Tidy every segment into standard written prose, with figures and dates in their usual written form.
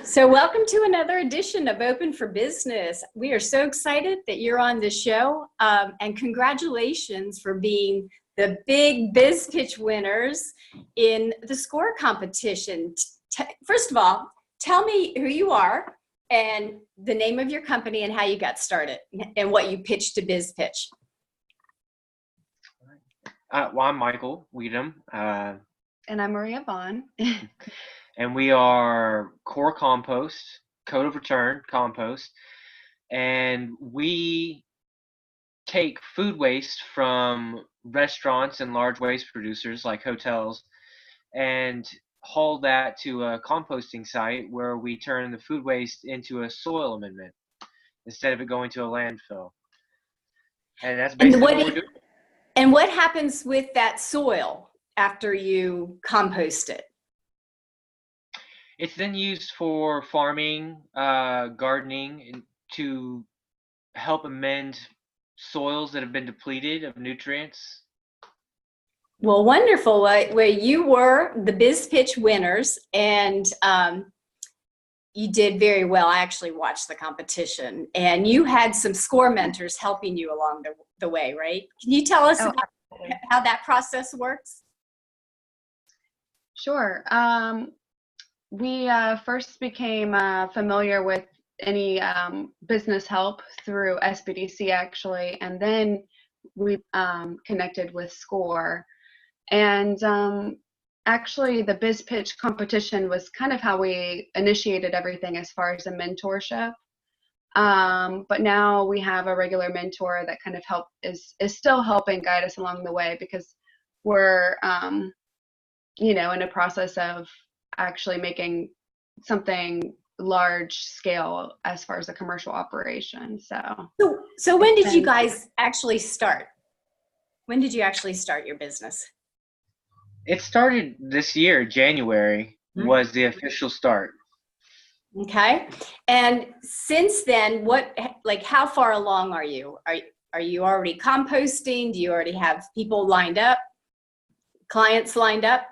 So welcome to another edition of Open for Business. We are so excited that you're on the show, and congratulations for being the big biz pitch winners in the SCOR competition. First of all, tell me who you are and the name of your company and how you got started and what you pitched to biz pitch. Well, I'm Michael Wedum. And I'm Maria Vaughan. And we are COR Compost, Code of Return Compost, and we take food waste from restaurants and large waste producers like hotels and haul that to a composting site where we turn the food waste into a soil amendment instead of it going to a landfill. And that's basically what we're doing. And what happens with that soil after you compost it? It's then used for farming, gardening, and to help amend soils that have been depleted of nutrients. Well, wonderful. Well, you were the biz pitch winners, and you did very well. I actually watched the competition, and you had some SCOR mentors helping you along the way, right? Can you tell us about how that process works? Sure. We first became familiar with any business help through SBDC, actually, and then we connected with SCOR. And actually, the biz pitch competition was kind of how we initiated everything as far as a mentorship. But now we have a regular mentor that kind of is still helping guide us along the way, because we're in a process of actually making something large scale as far as a commercial operation. So when did you guys actually start? When did you actually start your business? It started this year. January was the official start. Okay. And since then, how far along are you? Are you already composting? Do you already have people lined up, clients lined up?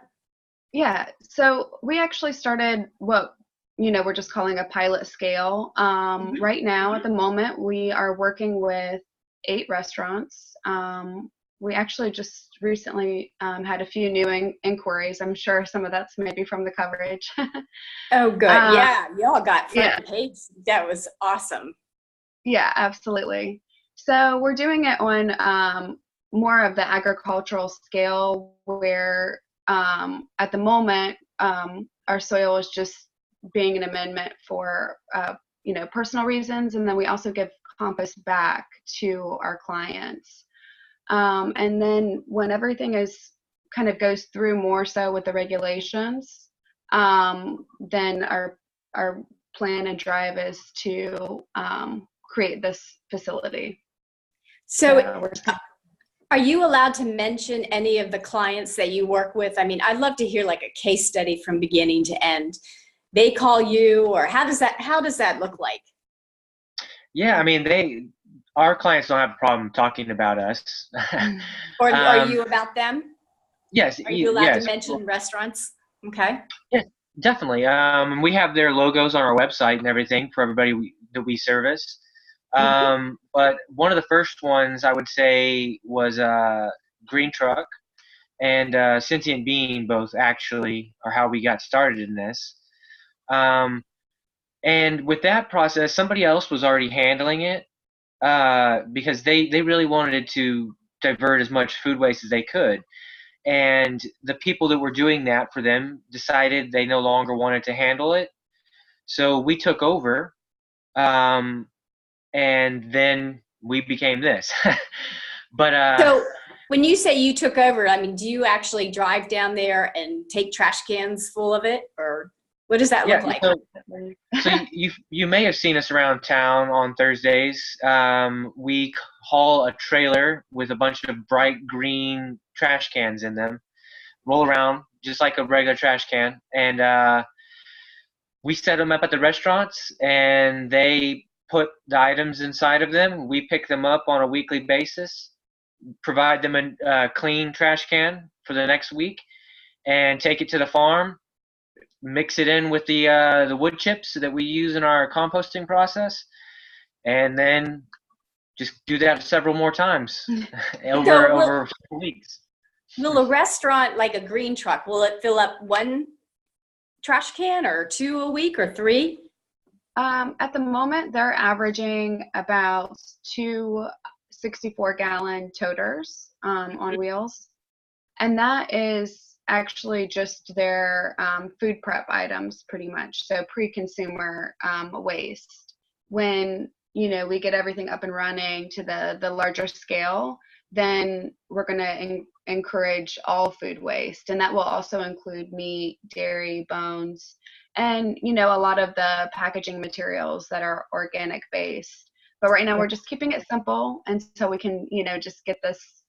Yeah, so we actually started what we're just calling a pilot scale. Right now, at the moment, we are working with 8 restaurants. We actually just recently had a few new inquiries. I'm sure some of that's maybe from the coverage. Oh, good. Yeah, y'all got front page. That was awesome. Yeah, absolutely. So we're doing it on more of the agricultural scale, where at the moment, our soil is just being an amendment for, personal reasons. And then we also give compost back to our clients. And then when everything goes through more so with the regulations, then our plan and drive is to create this facility. So are you allowed to mention any of the clients that you work with? I mean, I'd love to hear like a case study from beginning to end. They call you, or how does that look like? Yeah, I mean, our clients don't have a problem talking about us. Or are you about them? Yes. Are you allowed to mention restaurants? Okay. Yeah, definitely. We have their logos on our website and everything for everybody that we service. But one of the first ones I would say was Green Truck and Sentient Being, both actually are how we got started in this. And with that process, somebody else was already handling it because they really wanted to divert as much food waste as they could. And the people that were doing that for them decided they no longer wanted to handle it. So we took over. And then we became this. But so when you say you took over, I mean, do you actually drive down there and take trash cans full of it, or what does that look like? So you may have seen us around town on Thursdays. We haul a trailer with a bunch of bright green trash cans in them, roll around just like a regular trash can, and we set them up at the restaurants, and they put the items inside of them. We pick them up on a weekly basis, provide them a clean trash can for the next week, and take it to the farm. mix it in with the wood chips that we use in our composting process, and then just do that several more times over several weeks. Will a restaurant, like a green truck, will it fill up one trash can or 2 a week or 3? At the moment, they're averaging about 2 64-gallon toters on wheels. And that is actually just their food prep items, pretty much. So pre-consumer waste. When, we get everything up and running to the larger scale, then we're going to encourage all food waste. And that will also include meat, dairy, bones, and, a lot of the packaging materials that are organic based. But right now we're just keeping it simple until we can, just get this,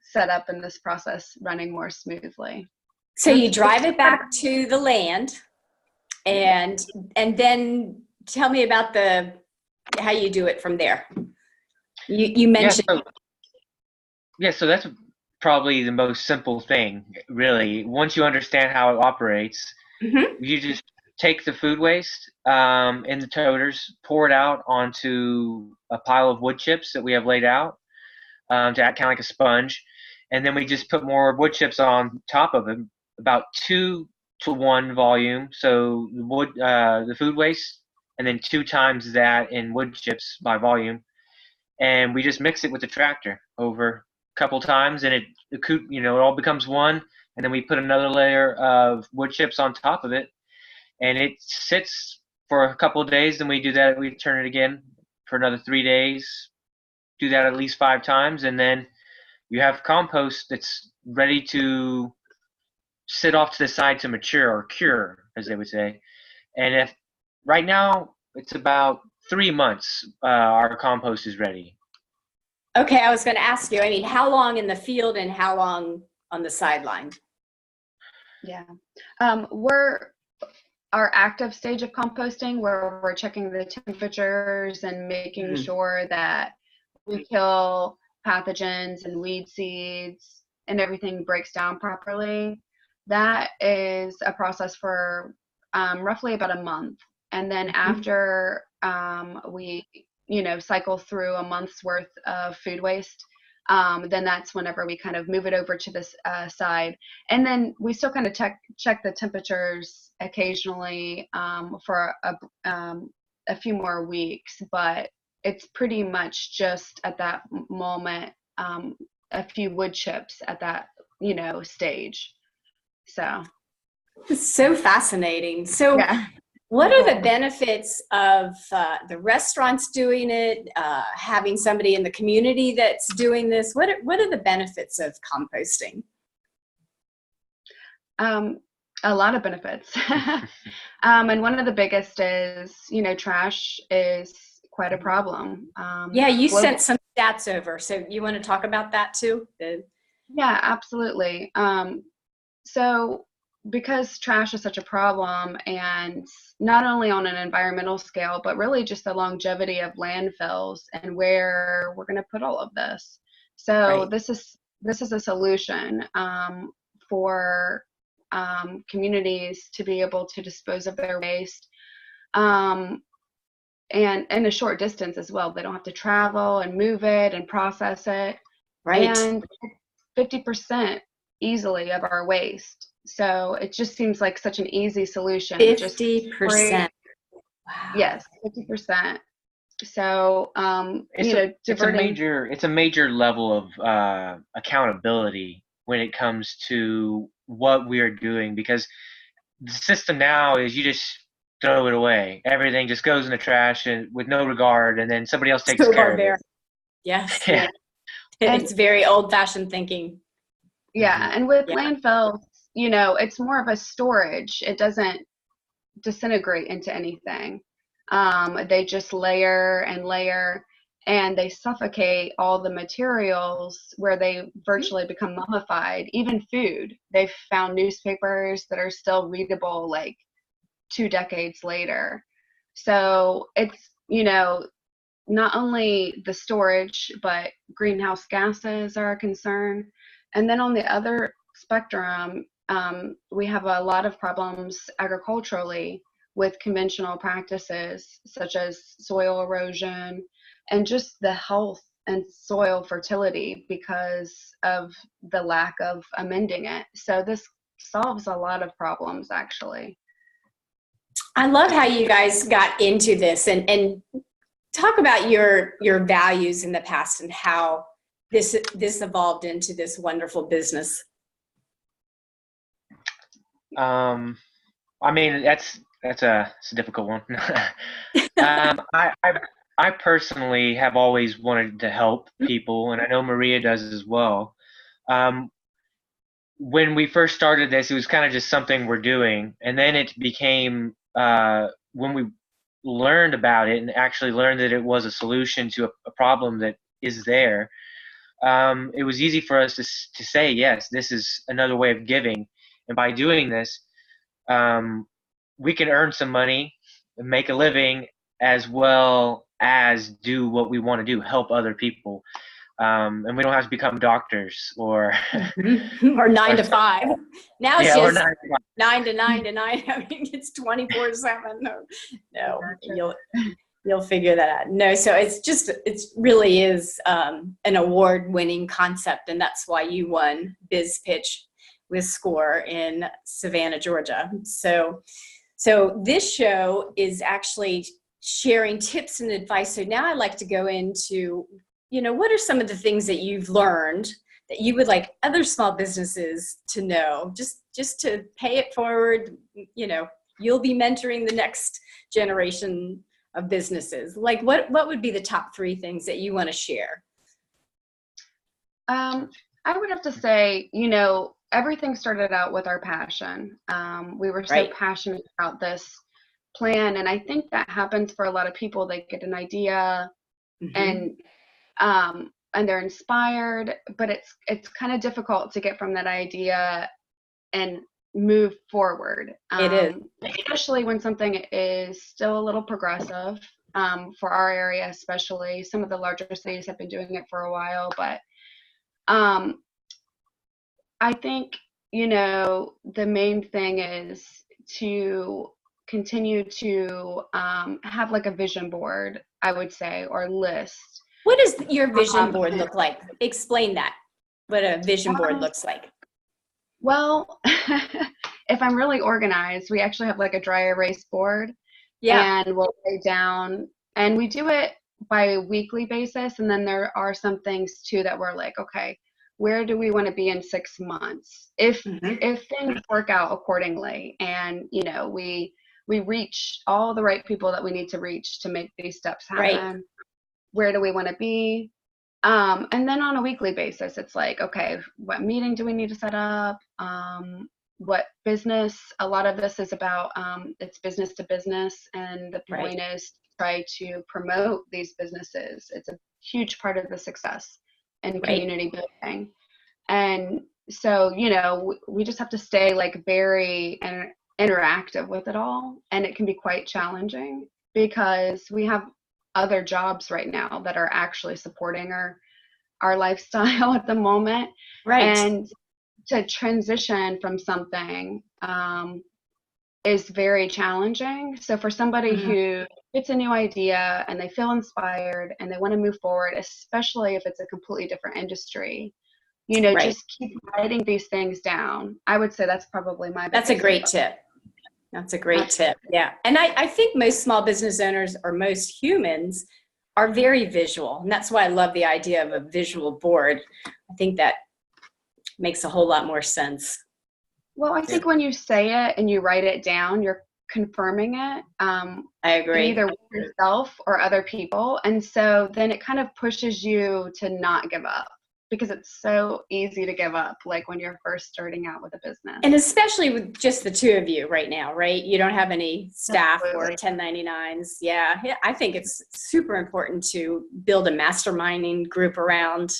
set up and this process running more smoothly. So you drive it back to the land, and then tell me about how you do it from there. You mentioned. So that's probably the most simple thing, really. Once you understand how it operates, you just take the food waste in the toters, pour it out onto a pile of wood chips that we have laid out to act kind of like a sponge, and then we just put more wood chips on top of it, about 2 to 1 volume. So the food waste, and then 2 times that in wood chips by volume, and we just mix it with the tractor over a couple times, and it all becomes one, and then we put another layer of wood chips on top of it, and it sits for a couple of days. Then we turn it again for another 3 days, do that at least 5 times, and then you have compost that's ready to sit off to the side to mature or cure, as they would say. And if right now it's about 3 months, our compost is ready. Okay, I was going to ask you, how long in the field and how long on the sideline? Yeah. Our active stage of composting, where we're checking the temperatures and making sure that we kill pathogens and weed seeds and everything breaks down properly. That is a process for roughly about a month. And then after we, cycle through a month's worth of food waste, then that's whenever we kind of move it over to this side. And then we still kind of check the temperatures occasionally for a few more weeks, but it's pretty much just at that moment a few wood chips at that stage. So it's so fascinating. So what are the benefits of the restaurants doing it, having somebody in the community that's doing this? What are the benefits of composting? A lot of benefits. And one of the biggest is, trash is quite a problem. You sent some stats over, so you want to talk about that too? Yeah, absolutely. So because trash is such a problem, and not only on an environmental scale, but really just the longevity of landfills and where we're going to put all of this. So this is a solution for communities to be able to dispose of their waste, and in a short distance as well. They don't have to travel and move it and process it. Right. And 50% easily of our waste. So it just seems like such an easy solution. 50%. Wow. Yes, 50%. So it's a major level of accountability when it comes to what we are doing, because the system now is you just throw it away. Everything just goes in the trash and with no regard, and then somebody else takes care of it. Yes. Yeah. It's very old-fashioned thinking. Yeah, and with landfills, it's more of a storage. It doesn't disintegrate into anything. They just layer and layer, and they suffocate all the materials where they virtually become mummified. Even food. They've found newspapers that are still readable like 2 decades later. So it's, not only the storage, but greenhouse gases are a concern. And then on the other spectrum, we have a lot of problems agriculturally with conventional practices such as soil erosion and just the health and soil fertility because of the lack of amending it. So this solves a lot of problems, actually. I love how you guys got into this, and talk about your values in the past and how this evolved into this wonderful business. I mean, it's a difficult one. I personally have always wanted to help people, and I know Maria does as well. When we first started this, it was kind of just something we're doing, and then it became when we learned about it and actually learned that it was a solution to a problem that is there. It was easy for us to say, yes, this is another way of giving, and by doing this, we can earn some money and make a living as well as do what we want to do, help other people. And we don't have to become doctors or or 9 to 5. Now it's just 9 to 9 to 9. I mean, it's 24/7. No, you'll figure that out. No, so it really is an award-winning concept, and that's why you won Biz Pitch with SCOR in Savannah, Georgia. So this show is actually sharing tips and advice. So now I'd like to go into, what are some of the things that you've learned that you would like other small businesses to know, just to pay it forward? You'll be mentoring the next generation of businesses. Like what would be the top 3 things that you want to share? I would have to say, everything started out with our passion. We were so passionate about this plan, and I think that happens for a lot of people. They get an idea, and they're inspired, but it's kind of difficult to get from that idea and move forward. It is, especially when something is still a little progressive. For our area, especially, some of the larger cities have been doing it for a while, but I think, the main thing is to continue to have like a vision board, I would say, or list. What does your vision board look like? Explain that, what a vision board looks like. Well, if I'm really organized, we actually have like a dry erase board. Yeah. And we'll write down, and we do it by a weekly basis. And then there are some things too that we're like, okay, where do we want to be in 6 months? If things work out accordingly, and we reach all the right people that we need to reach to make these steps happen. Where do we want to be? And then on a weekly basis, it's like, okay, what meeting do we need to set up? What business? A lot of this is about it's business to business, and the point is to try to promote these businesses. It's a huge part of the success and community building. And so, we just have to stay like very interactive with it all. And it can be quite challenging because we have other jobs right now that are actually supporting our lifestyle at the moment. And to transition from something is very challenging. So for somebody who gets a new idea and they feel inspired and they want to move forward, especially if it's a completely different industry, just keep writing these things down. I would say that's probably my biggest That's a great tip. That's a great tip. Yeah. And I think most small business owners, or most humans, are very visual. And that's why I love the idea of a visual board. I think that makes a whole lot more sense. Well, I think when you say it and you write it down, you're confirming it. I agree. Either with yourself or other people. And so then it kind of pushes you to not give up, because it's so easy to give up, like when you're first starting out with a business. And especially with just the 2 of you right now, right? You don't have any staff Absolutely. or 1099s. Yeah, I think it's super important to build a masterminding group around,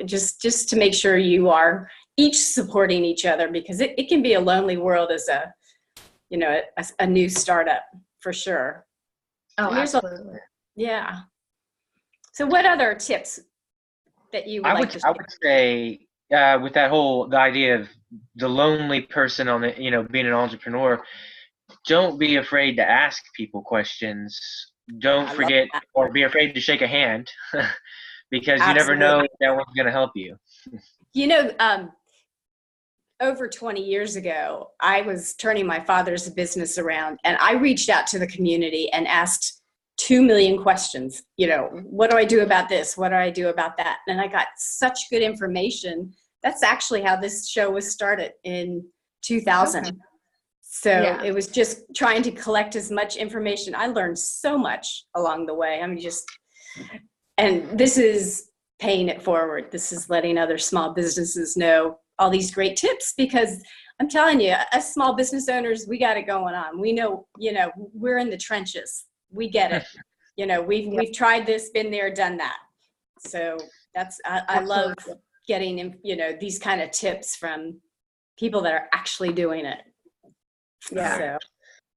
just to make sure you are each supporting each other, because it can be a lonely world as a new startup, for sure. Oh, absolutely. Yeah. So what other tips that you would I would say with that whole the idea of the lonely person on the being an entrepreneur, don't be afraid to ask people questions. Don't I love forget that. or be afraid to shake a hand because you never Absolutely. know if that one's going to help you. You know, over 20 years ago, I was turning my father's business around, and I reached out to the community and asked 2 million questions. What do I do about this? What do I do about that? And I got such good information. That's actually how this show was started in 2000. Okay. So Yeah. it was just trying to collect as much information. I learned so much along the way. And this is paying it forward. This is letting other small businesses know all these great tips, because I'm telling you, us small business owners, we got it going on. We know, we're in the trenches. We get it. We've tried this, been there, done that. So I love getting, these kind of tips from people that are actually doing it. Yeah. So,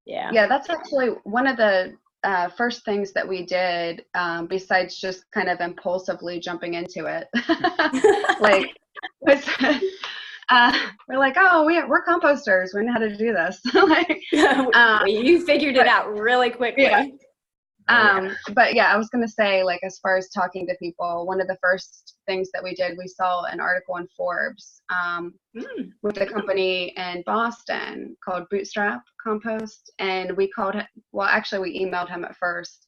yeah. Yeah, that's actually one of the first things that we did, besides just kind of impulsively jumping into it. Like, was, we're like, oh, we're composters. We know how to do this. Like, you figured it out really quickly. Yeah. But yeah, I was going to say, like, as far as talking to people, one of the first things that we did, we saw an article in Forbes with a company in Boston called Bootstrap Compost. And we called him, well, actually we emailed him at first,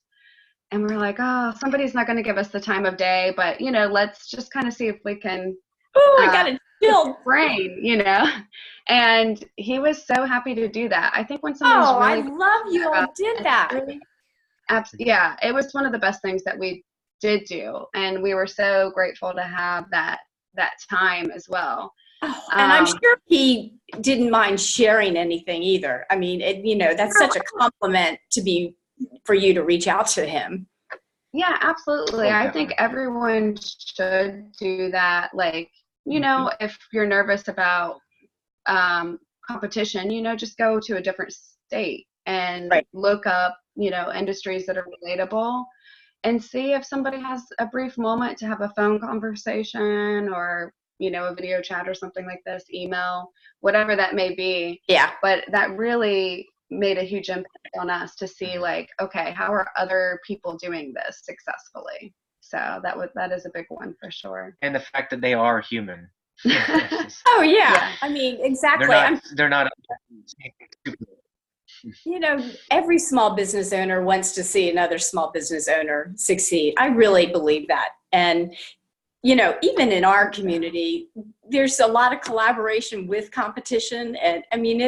and we were like, oh, somebody's not going to give us the time of day, but let's just kind of see if we can I got it filled. brain, and he was so happy to do that. I think when somebody's I love you all did that. Yeah, it was one of the best things that we did do, and we were so grateful to have that time as well. Oh, and I'm sure he didn't mind sharing anything either. I mean, that's such a compliment for you to reach out to him. Yeah, absolutely. I think everyone should do that. Like, if you're nervous about competition, just go to a different state and look up, industries that are relatable, and see if somebody has a brief moment to have a phone conversation or, a video chat or something like this, email, whatever that may be. Yeah. But that really made a huge impact on us to see, like, okay, how are other people doing this successfully? So that is a big one for sure. And the fact that they are human. Oh yeah. I mean, exactly. They're not every small business owner wants to see another small business owner succeed. I really believe that. And even in our community, there's a lot of collaboration with competition. And I mean,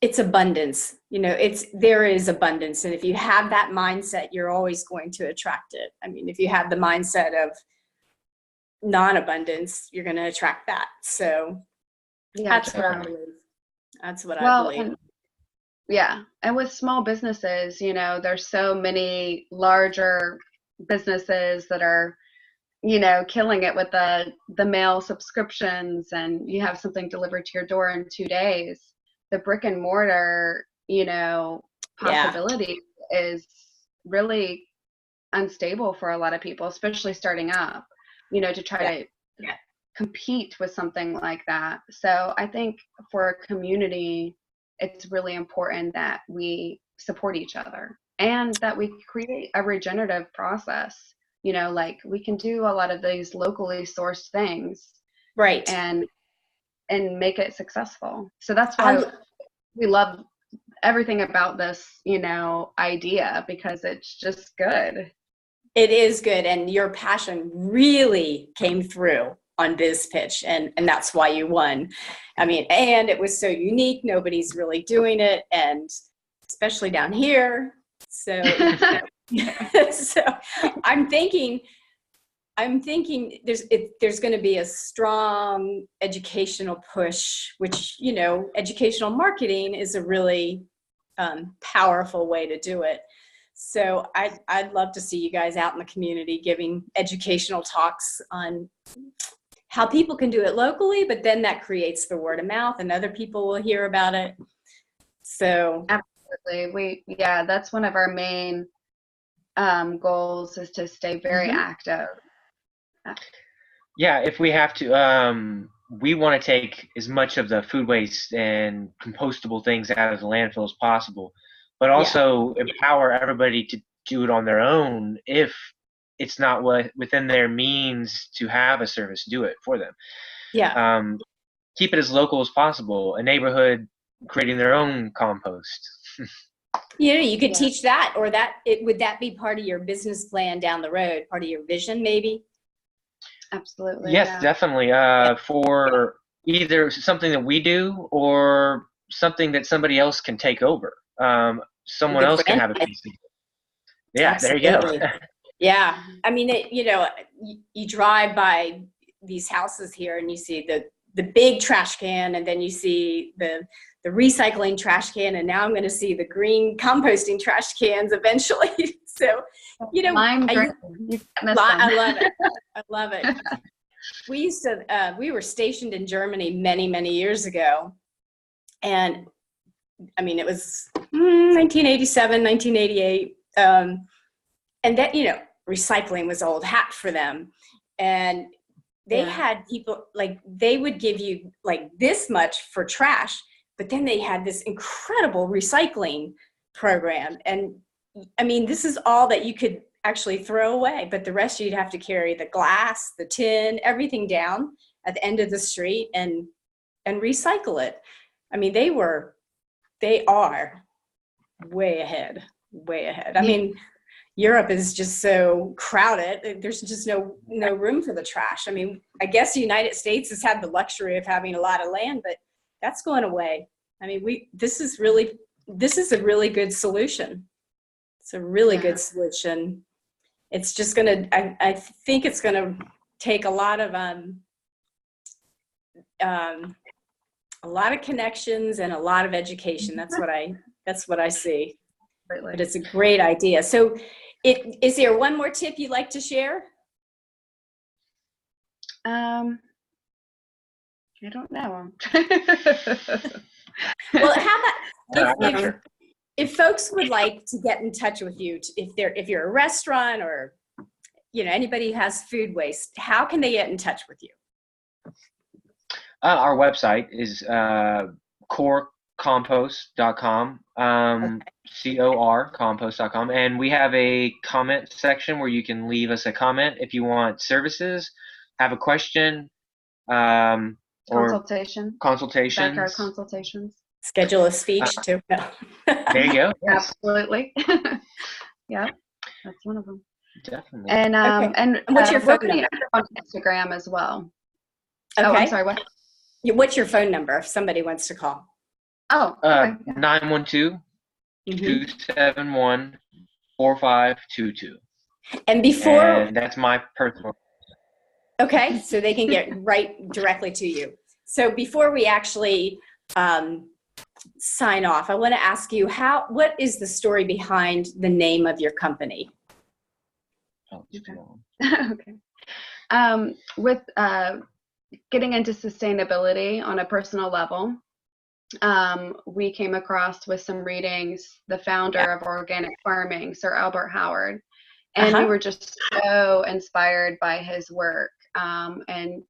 it's abundance. There is abundance. And if you have that mindset, you're always going to attract it. I mean, if you have the mindset of non-abundance, you're going to attract that. So that's what I believe. That's what I believe. And with small businesses, there's so many larger businesses that are, killing it with the mail subscriptions, and you have something delivered to your door in 2 days. The brick and mortar, possibility is really unstable for a lot of people, especially starting up, to try to compete with something like that. So I think for a community, it's really important that we support each other and that we create a regenerative process. Like, we can do a lot of these locally sourced things, right, and make it successful. So that's why we love everything about this, idea, because it's just good. It is good, and your passion really came through on this pitch, and that's why you won. I mean, and it was so unique. Nobody's really doing it, and especially down here. So, so I'm thinking there's going to be a strong educational push, which, educational marketing is a really powerful way to do it. So I'd love to see you guys out in the community giving educational talks on how people can do it locally, but then that creates the word of mouth and other people will hear about it. So absolutely. That's one of our main goals, is to stay very active. Yeah, if we have to, we want to take as much of the food waste and compostable things out of the landfill as possible, but Yeah. also empower everybody to do it on their own if it's not within their means to have a service do it for them. Yeah. Keep it as local as possible. A neighborhood creating their own compost. You could teach that, or would that be part of your business plan down the road, part of your vision maybe? Absolutely. Yes, Yeah. definitely. For either something that we do or something that somebody else can take over. Someone The else can have a franchise. piece of it. Yeah, there you go. Absolutely. Yeah. I mean, you drive by these houses here and you see the big trash can, and then you see the recycling trash can, and now I'm going to see the green composting trash cans eventually. So, Lime green. I love it. I love it. We were stationed in Germany many, many years ago. And I mean, it was 1987, 1988. And that, recycling was old hat for them. And they had people, like, they would give you like this much for trash, but then they had this incredible recycling program. And I mean, this is all that you could actually throw away, but the rest you'd have to carry the glass, the tin, everything down at the end of the street and recycle it. I mean, they are way ahead. I mean, Europe is just so crowded. There's just no room for the trash. I mean, I guess the United States has had the luxury of having a lot of land, but that's going away. I mean, this is a really good solution. It's a really good solution. It's just I think it's gonna take a lot of connections and a lot of education. That's what I see. But it's a great idea. So is there one more tip you'd like to share? I don't know. Well, how about if folks would like to get in touch with you, if you're a restaurant or anybody who has food waste, how can they get in touch with you? Our website is corcompost.com, COR compost.com, and we have a comment section where you can leave us a comment if you want services, have a question, or consultations. Consultations. Schedule a speech too. There you go. Yes. Absolutely. Yeah, that's one of them. Definitely. And and what's your phone number? on Instagram as well. Okay. Oh, I'm sorry. What? What's your phone number if somebody wants to call? Oh, okay. 912-271-4522. And And that's my personal. Okay, so they can get right directly to you. So before we actually sign off, I want to ask you what is the story behind the name of your company? Oh, Okay. With getting into sustainability on a personal level, we came across with some readings the founder of organic farming, Sir Albert Howard, and we were just so inspired by his work. And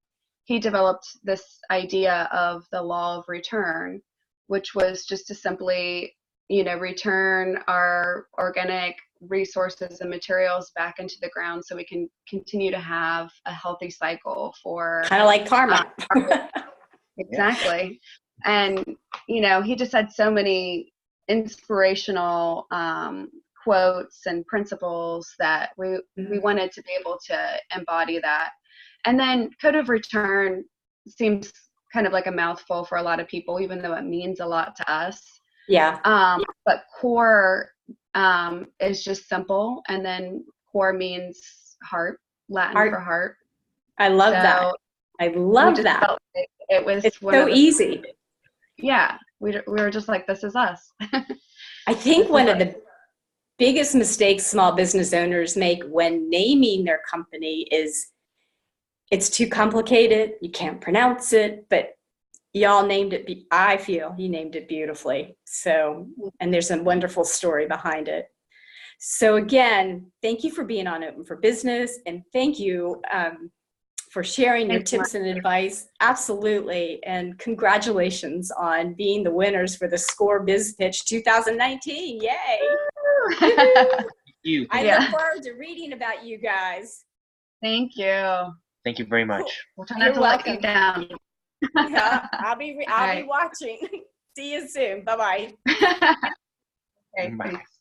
he developed this idea of the law of return, which was just to simply, return our organic resources and materials back into the ground so we can continue to have a healthy cycle for kind of like karma. Exactly. And he just had so many inspirational quotes and principles that we wanted to be able to embody that. And then code of return seems kind of like a mouthful for a lot of people, even though it means a lot to us. Yeah. But core is just simple, and then core means heart, Latin for heart. I love that. I love that. It was so easy. Yeah, we were just like, this is us. I think one of the biggest mistakes small business owners make when naming their company is it's too complicated. You can't pronounce it, but y'all named it. I feel you named it beautifully. So, and there's a wonderful story behind it. So again, thank you for being on Open for Business, and thank you for sharing your Thanks, Mark. tips and advice. Absolutely. And congratulations on being the winners for the SCOR Biz Pitch 2019. Yay. Thank you. I Yeah. look forward to reading about you guys. Thank you. Thank you very much. We'll try not You're to let you welcome. down. Yeah, I'll be All right. watching. See you soon. Bye-bye. Okay, Bye. thanks.